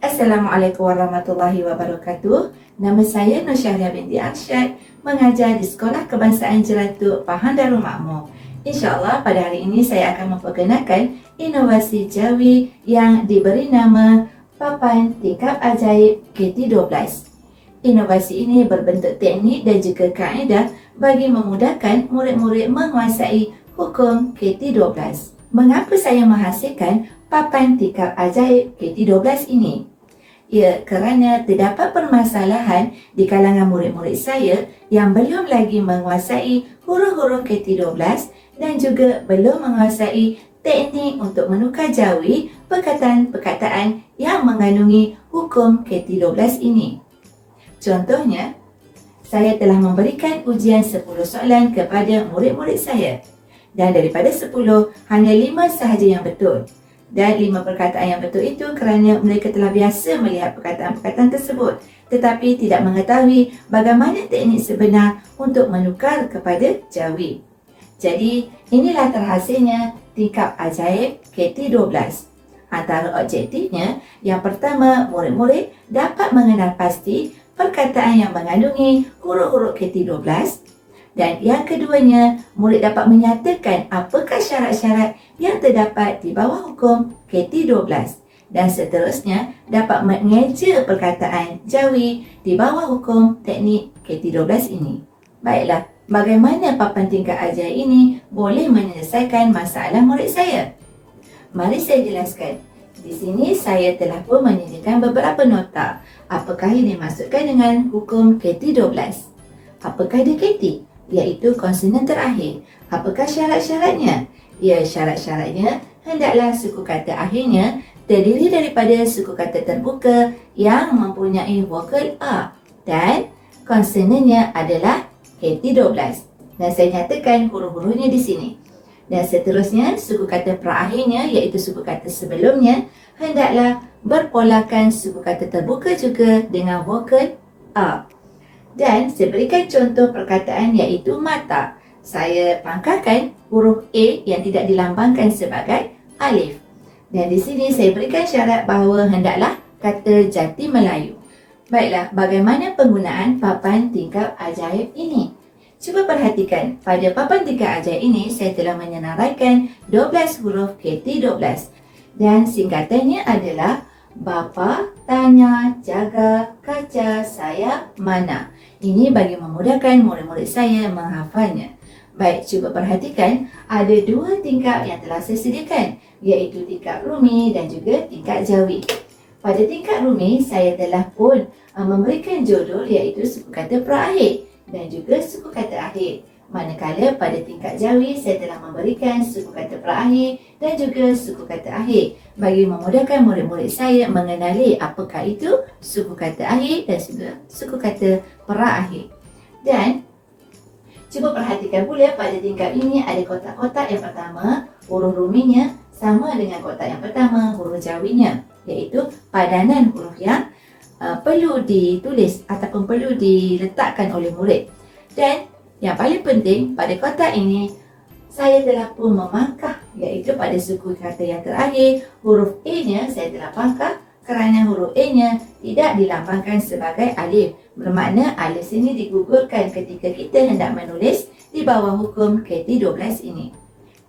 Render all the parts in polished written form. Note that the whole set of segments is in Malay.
Assalamualaikum warahmatullahi wabarakatuh. Nama saya Nur Syahriah binti Arsyad, mengajar di Sekolah Kebangsaan Jeratuk Pahang Darul Makmur. InsyaAllah pada hari ini saya akan memperkenalkan inovasi Jawi yang diberi nama Papan Tingkap Ajaib KT12. Inovasi ini berbentuk teknik dan juga kaedah bagi memudahkan murid-murid menguasai hukum KT12. Mengapa saya menghasilkan Papan Tingkap Ajaib KT12 ini? Ya, kerana terdapat permasalahan di kalangan murid-murid saya yang belum lagi menguasai huruf-huruf KT12 dan juga belum menguasai teknik untuk menukar jawi perkataan-perkataan yang mengandungi hukum KT12 ini. Contohnya, saya telah memberikan ujian 10 soalan kepada murid-murid saya. Dan daripada 10, hanya 5 sahaja yang betul. Dan 5 perkataan yang betul itu kerana mereka telah biasa melihat perkataan-perkataan tersebut, tetapi tidak mengetahui bagaimana teknik sebenar untuk menukar kepada jawi. Jadi, inilah terhasilnya Tingkap Ajaib KT12. Antara objektifnya, yang pertama, murid-murid dapat mengenal pasti perkataan yang mengandungi huruf-huruf KT12. Dan yang keduanya, murid dapat menyatakan apakah syarat-syarat yang terdapat di bawah hukum KT12. Dan seterusnya, dapat mengeja perkataan jawi di bawah hukum teknik KT12 ini. Baiklah, bagaimana papan tingkap ajaib ini boleh menyelesaikan masalah murid saya? Mari saya jelaskan. Di sini saya telah pun menyediakan beberapa nota. Apakah yang dimaksudkan dengan hukum KT12? Apakah dia KT? Iaitu konsonan terakhir. Apakah syarat-syaratnya? Ya, syarat-syaratnya hendaklah suku kata akhirnya terdiri daripada suku kata terbuka yang mempunyai vokal A dan konsonannya adalah KT12. Dan saya nyatakan huruf-hurufnya di sini. Dan seterusnya, suku kata perakhirnya iaitu suku kata sebelumnya hendaklah berpolakan suku kata terbuka juga dengan vokal A. Dan saya berikan contoh perkataan iaitu mata. Saya pangkalkan huruf A yang tidak dilambangkan sebagai alif. Dan di sini saya berikan syarat bahawa hendaklah kata jati Melayu. Baiklah, bagaimana penggunaan papan tingkap ajaib ini? Cuba perhatikan, pada papan tingkap ajaib ini saya telah menyenaraikan 12 huruf KT12. Dan singkatannya adalah Bapa tanya, jaga, kaca, saya, mana. Ini bagi memudahkan murid-murid saya menghafalnya. Baik, cuba perhatikan, ada 2 tingkap yang telah saya sediakan, iaitu tingkap rumi dan juga tingkap jawi. Pada tingkap rumi, saya telah pun memberikan judul iaitu suku kata perakhir dan juga suku kata akhir. Manakala pada tingkat jawi, saya telah memberikan suku kata perakhir dan juga suku kata akhir bagi memudahkan murid-murid saya mengenali apakah itu suku kata akhir dan juga suku kata perakhir. Dan cuba perhatikan pula pada tingkap ini ada kotak-kotak. Yang pertama, huruf ruminya sama dengan kotak yang pertama, huruf jawinya, iaitu padanan huruf yang perlu ditulis ataupun perlu diletakkan oleh murid. Dan yang paling penting, pada kotak ini, saya telah pun memangkah, iaitu pada suku kata yang terakhir, huruf A-nya saya telah pangkah kerana huruf A-nya tidak dilambangkan sebagai alif. Bermakna alif sini digugurkan ketika kita hendak menulis di bawah hukum KT12 ini.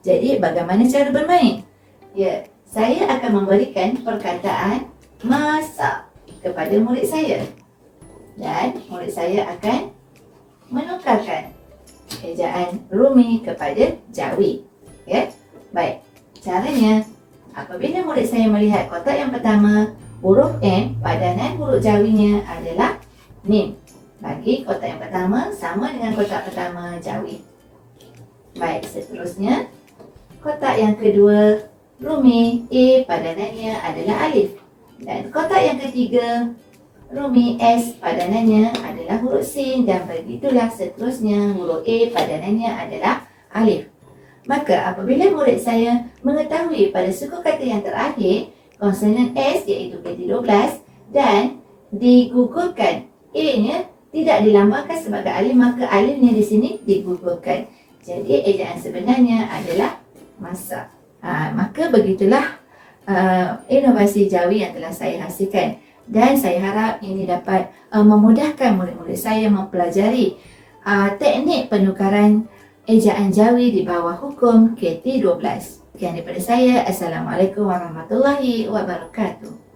Jadi, bagaimana cara bermain? Ya, saya akan memberikan perkataan masak kepada murid saya. Dan murid saya akan menukarkan ejaan rumi kepada jawi. Ya, baik. Caranya, apabila murid saya melihat kotak yang pertama, huruf M, padanan huruf jawinya adalah mim. Bagi kotak yang pertama sama dengan kotak pertama jawi. Baik, seterusnya kotak yang kedua, rumi A, padanannya adalah alif. Dan kotak yang ketiga, rumi S, padanannya adalah huruf sin dan begitulah seterusnya, huruf A padanannya adalah alif. Maka apabila murid saya mengetahui pada suku kata yang terakhir konsonan S iaitu KT12 dan digugurkan A-nya tidak dilambangkan sebagai alif, maka alifnya di sini digugurkan. Jadi ejaan sebenarnya adalah masak. Maka begitulah inovasi Jawi yang telah saya hasilkan, dan saya harap ini dapat memudahkan murid-murid saya mempelajari teknik penukaran ejaan Jawi di bawah hukum KT12. Sekian daripada saya. Assalamualaikum warahmatullahi wabarakatuh.